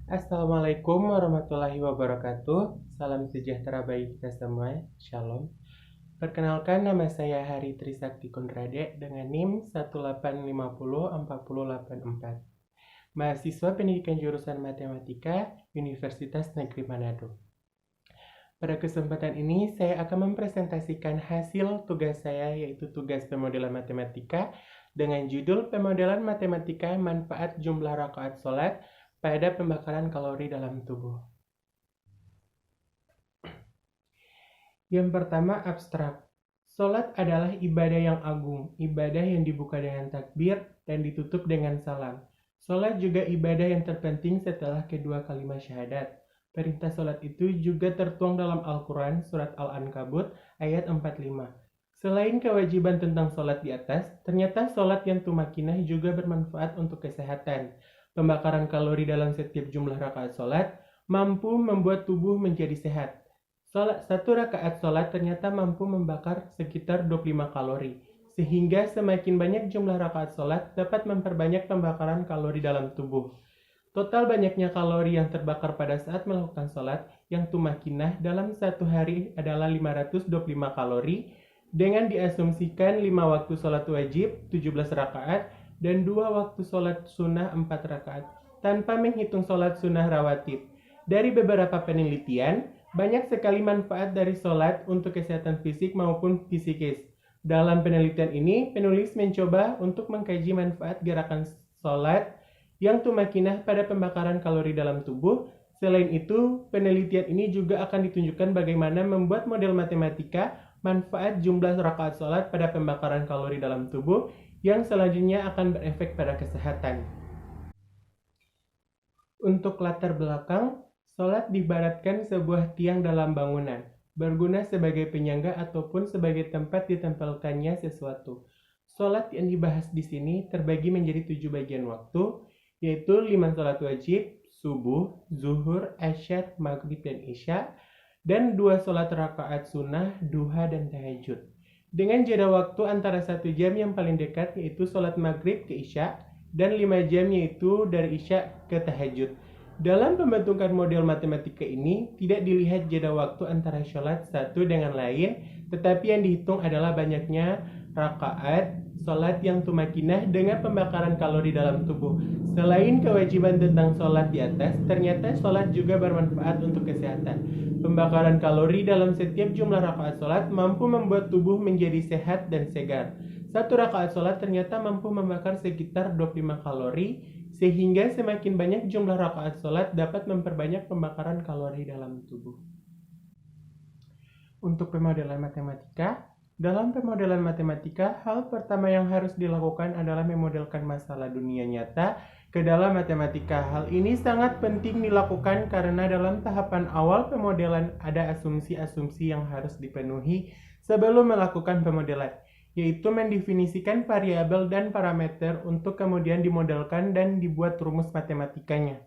Assalamualaikum warahmatullahi wabarakatuh. Salam sejahtera bagi kita semua. Shalom. Perkenalkan, nama saya Hari Trisakti Konrade dengan NIM 1850484. Mahasiswa Pendidikan Jurusan Matematika Universitas Negeri Manado. Pada kesempatan ini, saya akan mempresentasikan hasil tugas saya, yaitu tugas pemodelan matematika dengan judul Pemodelan Matematika Manfaat Jumlah Rakaat Sholat pada Pembakaran Kalori dalam Tubuh. Yang pertama, abstrak. Sholat adalah ibadah yang agung, ibadah yang dibuka dengan takbir dan ditutup dengan salam. Sholat juga ibadah yang terpenting setelah kedua kalimat syahadat. Perintah sholat itu juga tertuang dalam Al-Quran, surat Al-Ankabut, ayat 45. Selain kewajiban tentang sholat di atas, ternyata sholat yang tumakinah juga bermanfaat untuk kesehatan. Pembakaran kalori dalam setiap jumlah rakaat sholat mampu membuat tubuh menjadi sehat. Satu rakaat sholat ternyata mampu membakar sekitar 25 kalori, sehingga semakin banyak jumlah rakaat sholat dapat memperbanyak pembakaran kalori dalam tubuh. Total banyaknya kalori yang terbakar pada saat melakukan sholat yang tumakinah dalam satu hari adalah 525 kalori, dengan diasumsikan 5 waktu sholat wajib 17 rakaat dan 2 waktu sholat sunnah 4 rakaat, tanpa menghitung sholat sunnah rawatib. Dari beberapa penelitian, banyak sekali manfaat dari sholat untuk kesehatan fisik maupun psikis. Dalam penelitian ini, penulis mencoba untuk mengkaji manfaat gerakan sholat yang tumakinah pada pembakaran kalori dalam tubuh. Selain itu, penelitian ini juga akan ditunjukkan bagaimana membuat model matematika manfaat jumlah rakaat sholat pada pembakaran kalori dalam tubuh yang selanjutnya akan berefek pada kesehatan. Untuk latar belakang, sholat diibaratkan sebuah tiang dalam bangunan, berguna sebagai penyangga ataupun sebagai tempat ditempelkannya sesuatu. Sholat yang dibahas di sini terbagi menjadi 7 bagian waktu, yaitu 5 sholat wajib, subuh, zuhur, asyar, maghrib, dan isya, dan 2 sholat rakaat sunnah, duha, dan tahajud. Dengan jeda waktu antara 1 jam yang paling dekat, yaitu sholat maghrib ke isya, dan 5 jam yaitu dari isya ke tahajud. Dalam pembentukan model matematika ini, tidak dilihat jeda waktu antara sholat satu dengan lain, tetapi yang dihitung adalah banyaknya rakaat sholat yang tumakinah dengan pembakaran kalori dalam tubuh. Selain kewajiban tentang sholat di atas, ternyata sholat juga bermanfaat untuk kesehatan. Pembakaran kalori dalam setiap jumlah rakaat sholat mampu membuat tubuh menjadi sehat dan segar. Satu rakaat sholat ternyata mampu membakar sekitar 25 kalori, sehingga semakin banyak jumlah rakaat sholat dapat memperbanyak pembakaran kalori dalam tubuh. Untuk pemodelan matematika, dalam pemodelan matematika, hal pertama yang harus dilakukan adalah memodelkan masalah dunia nyata ke dalam matematika. Hal ini sangat penting dilakukan karena dalam tahapan awal pemodelan ada asumsi-asumsi yang harus dipenuhi sebelum melakukan pemodelan, yaitu mendefinisikan variabel dan parameter untuk kemudian dimodelkan dan dibuat rumus matematikanya.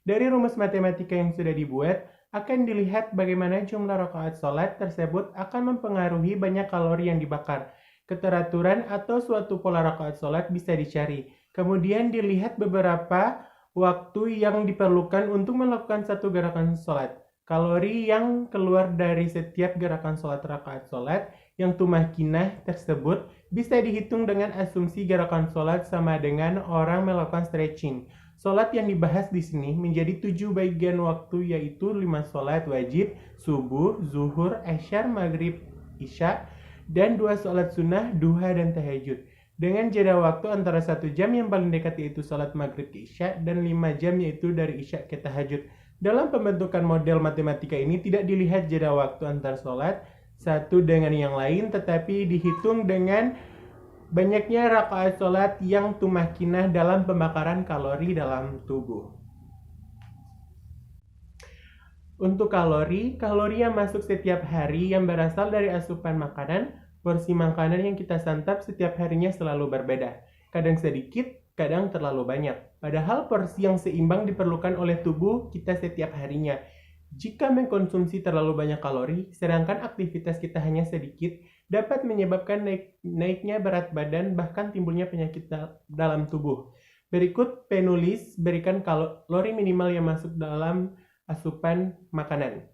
Dari rumus matematika yang sudah dibuat, akan dilihat bagaimana jumlah rakaat sholat tersebut akan mempengaruhi banyak kalori yang dibakar. Keteraturan atau suatu pola rakaat sholat bisa dicari. Kemudian dilihat beberapa waktu yang diperlukan untuk melakukan satu gerakan sholat. Kalori yang keluar dari setiap gerakan sholat rakaat sholat yang tumakinah tersebut bisa dihitung dengan asumsi gerakan sholat sama dengan orang melakukan stretching. Sholat yang dibahas di sini menjadi 7 bagian waktu, yaitu 5 sholat wajib, subuh, zuhur, asyar, maghrib, isya, dan 2 sholat sunnah, duha, dan tahajud. Dengan jeda waktu antara 1 jam yang paling dekat yaitu sholat maghrib ke isya, dan 5 jam yaitu dari isya ke tahajud. Dalam pembentukan model matematika ini tidak dilihat jeda waktu antar sholat satu dengan yang lain, tetapi dihitung dengan banyaknya rakaat sholat yang tumakinah dalam pembakaran kalori dalam tubuh. Untuk kalori yang masuk setiap hari yang berasal dari asupan makanan, porsi makanan yang kita santap setiap harinya selalu berbeda. Kadang sedikit, kadang terlalu banyak. Padahal porsi yang seimbang diperlukan oleh tubuh kita setiap harinya. Jika mengkonsumsi terlalu banyak kalori, sedangkan aktivitas kita hanya sedikit, dapat menyebabkan naiknya berat badan, bahkan timbulnya penyakit dalam tubuh. Berikut penulis berikan kalori minimal yang masuk dalam asupan makanan.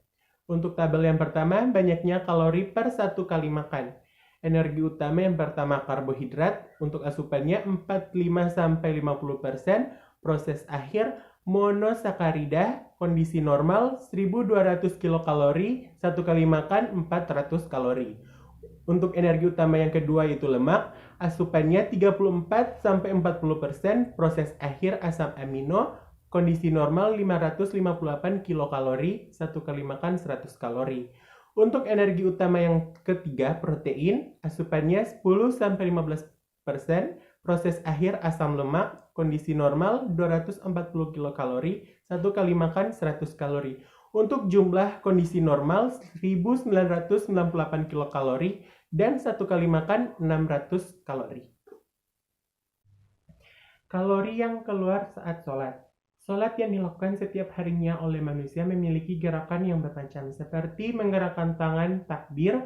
Untuk tabel yang pertama, banyaknya kalori per satu kali makan. Energi utama yang pertama karbohidrat, untuk asupannya 45-50%, proses akhir monosakarida, kondisi normal 1200 kilokalori, satu kali makan 400 kalori. Untuk energi utama yang kedua yaitu lemak, asupannya 34-40%, proses akhir asam amino, kondisi normal 558 kilokalori, satu kali makan 100 kalori. Untuk energi utama yang ketiga, protein, asupannya 10-15%, proses akhir asam lemak, kondisi normal 240 kilokalori, satu kali makan 100 kalori. Untuk jumlah kondisi normal 1998 kilokalori dan satu kali makan 600 kalori. Kalori yang keluar saat sholat. Sholat yang dilakukan setiap harinya oleh manusia memiliki gerakan yang bermacam seperti menggerakkan tangan takbir,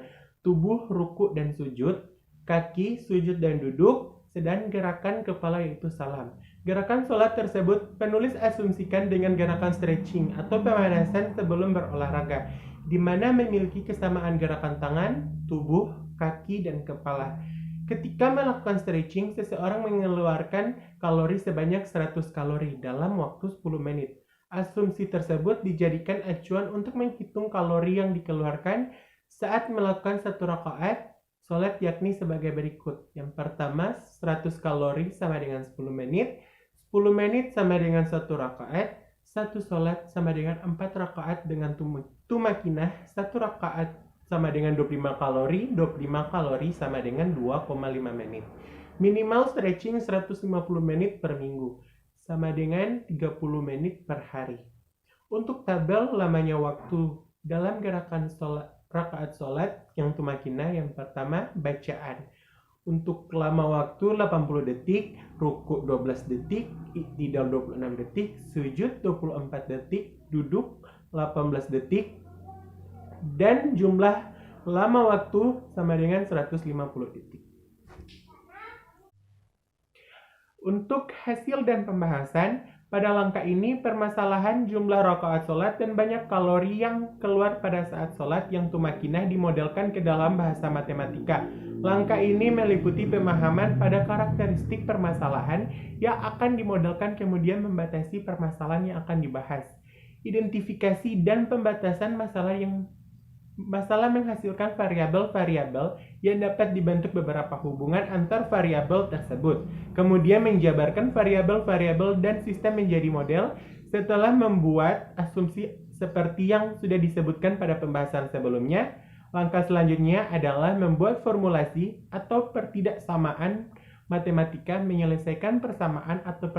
tubuh ruku dan sujud, kaki sujud dan duduk, sedang gerakan kepala yaitu salam. Gerakan sholat tersebut penulis asumsikan dengan gerakan stretching atau pemanasan sebelum berolahraga, di mana memiliki kesamaan gerakan tangan, tubuh, kaki, dan kepala. Ketika melakukan stretching, seseorang mengeluarkan kalori sebanyak 100 kalori dalam waktu 10 menit. Asumsi tersebut dijadikan acuan untuk menghitung kalori yang dikeluarkan saat melakukan satu rakaat sholat, yakni sebagai berikut. Yang pertama, 100 kalori sama dengan 10 menit, 10 menit sama dengan satu rakaat, satu sholat sama dengan 4 rakaat dengan tumakinah, satu rakaat sama dengan 25 kalori, 25 kalori sama dengan 2,5 menit. Minimal stretching 150 menit per minggu, sama dengan 30 menit per hari. Untuk tabel lamanya waktu dalam gerakan rakaat sholat yang tumakinah, yang pertama bacaan. Untuk lama waktu 80 detik, ruku 12 detik, i'tidal 26 detik, sujud 24 detik, duduk 18 detik, dan jumlah lama waktu sama dengan 150 detik. Untuk hasil dan pembahasan, pada langkah ini permasalahan jumlah rakaat sholat dan banyak kalori yang keluar pada saat sholat yang tumakinah dimodelkan ke dalam bahasa matematika. Langkah ini meliputi pemahaman pada karakteristik permasalahan yang akan dimodelkan, kemudian membatasi permasalahan yang akan dibahas. Identifikasi dan pembatasan masalah menghasilkan variabel-variabel yang dapat dibentuk beberapa hubungan antar variabel tersebut. Kemudian menjabarkan variabel-variabel dan sistem menjadi model setelah membuat asumsi seperti yang sudah disebutkan pada pembahasan sebelumnya. Langkah selanjutnya adalah membuat formulasi atau pertidaksamaan matematika, menyelesaikan persamaan atau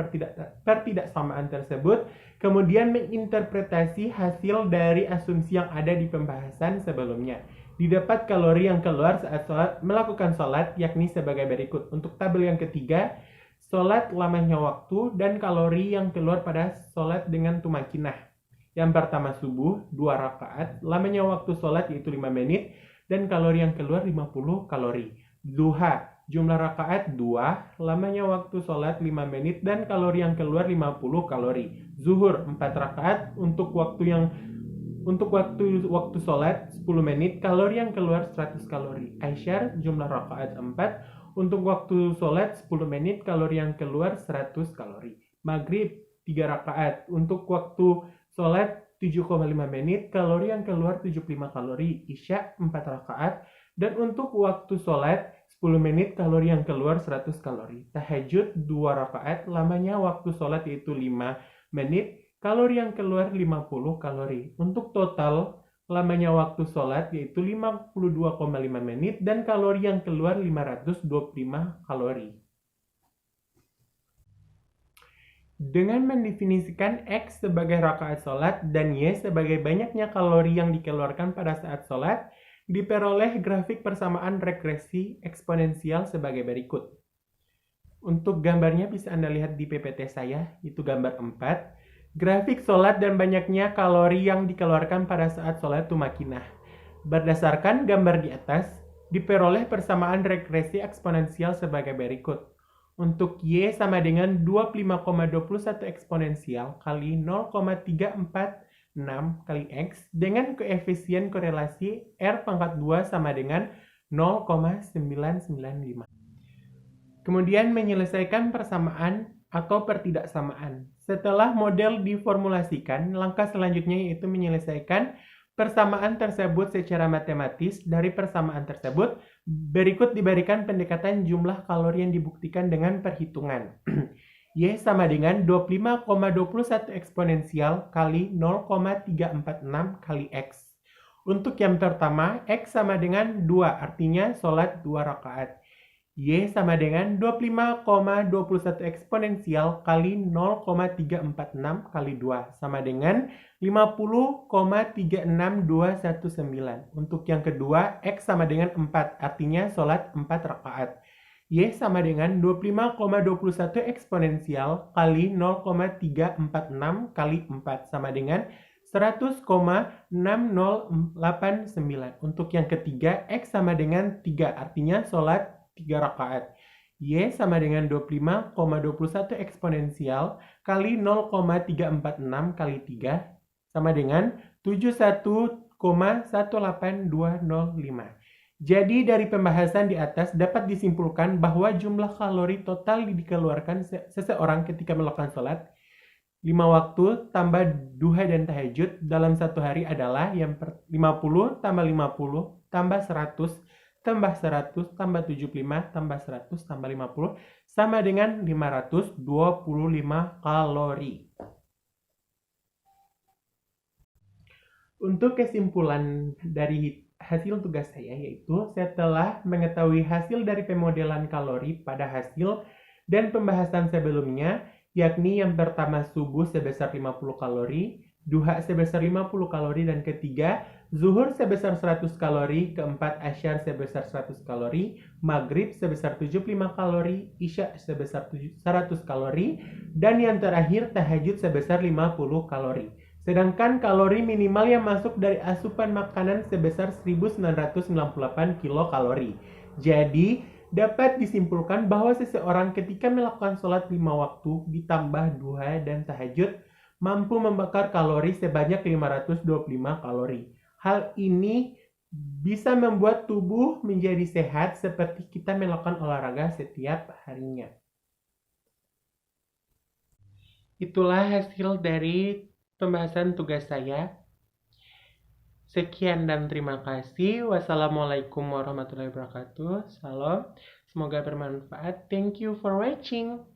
pertidaksamaan tersebut, kemudian menginterpretasi hasil dari asumsi yang ada di pembahasan sebelumnya. Didapat kalori yang keluar saat melakukan sholat, yakni sebagai berikut. Untuk tabel yang ketiga, sholat lamanya waktu dan kalori yang keluar pada sholat dengan tumakinah. Yang pertama subuh, 2 rakaat, lamanya waktu sholat yaitu 5 menit, dan kalori yang keluar 50 kalori. Duha, jumlah rakaat 2, lamanya waktu sholat 5 menit, dan kalori yang keluar 50 kalori. Zuhur 4 rakaat, untuk waktu sholat 10 menit, kalori yang keluar 100 kalori. Aisyar, jumlah rakaat 4, untuk waktu sholat 10 menit, kalori yang keluar 100 kalori. Maghrib 3 rakaat, untuk waktu sholat 7,5 menit, kalori yang keluar 75 kalori. Isya 4 rakaat, dan untuk waktu sholat 10 menit, kalori yang keluar 100 kalori. Tahajud 2 rakaat, lamanya waktu sholat yaitu 5 menit, kalori yang keluar 50 kalori. Untuk total lamanya waktu sholat yaitu 52,5 menit, dan kalori yang keluar 525 kalori. Dengan mendefinisikan X sebagai rakaat sholat dan Y sebagai banyaknya kalori yang dikeluarkan pada saat sholat, diperoleh grafik persamaan regresi eksponensial sebagai berikut. Untuk gambarnya bisa Anda lihat di PPT saya, itu gambar 4. Grafik sholat dan banyaknya kalori yang dikeluarkan pada saat sholat tumakinah. Berdasarkan gambar di atas, diperoleh persamaan regresi eksponensial sebagai berikut. Untuk Y sama dengan 25,21 eksponensial kali 0,346 kali X dengan koefisien korelasi R pangkat 2 sama dengan 0,995. Kemudian menyelesaikan persamaan atau pertidaksamaan. Setelah model diformulasikan, langkah selanjutnya yaitu menyelesaikan persamaan tersebut secara matematis. Dari persamaan tersebut, berikut diberikan pendekatan jumlah kalori yang dibuktikan dengan perhitungan. Y sama dengan 25,21 eksponensial kali 0,346 kali X. Untuk yang pertama, X sama dengan 2, artinya sholat 2 rakaat. Y sama dengan 25,21 eksponensial kali 0,346 kali 2 sama dengan 50,36219. Untuk yang kedua, X sama dengan 4, artinya sholat 4 rakaat. Y sama dengan 25,21 eksponensial kali 0,346 kali 4 sama dengan 100,6089. Untuk yang ketiga, X sama dengan 3, artinya sholat 3 rakaat. Y sama dengan 25,21 eksponensial kali 0,346 kali 3 sama dengan 71,18205. Jadi dari pembahasan di atas dapat disimpulkan bahwa jumlah kalori total dikeluarkan seseorang ketika melakukan sholat 5 waktu tambah duha dan tahajud dalam satu hari adalah yang 50 tambah 50 tambah 100 tambah 100 tambah 75 tambah 100 tambah 50 sama dengan 525 kalori. Untuk kesimpulan dari hasil tugas saya yaitu setelah mengetahui hasil dari pemodelan kalori pada hasil dan pembahasan sebelumnya, yakni yang pertama subuh sebesar 50 kalori, duha sebesar 50 kalori, dan ketiga zuhur sebesar 100 kalori, keempat asyar sebesar 100 kalori, maghrib sebesar 75 kalori, isya sebesar 100 kalori, dan yang terakhir tahajud sebesar 50 kalori. Sedangkan kalori minimal yang masuk dari asupan makanan sebesar 1998 kilokalori. Jadi, dapat disimpulkan bahwa seseorang ketika melakukan sholat 5 waktu ditambah duha dan tahajud mampu membakar kalori sebanyak 525 kalori. Hal ini bisa membuat tubuh menjadi sehat seperti kita melakukan olahraga setiap harinya. Itulah hasil dari pembahasan tugas saya. Sekian dan terima kasih. Wassalamualaikum warahmatullahi wabarakatuh. Salam. Semoga bermanfaat. Thank you for watching.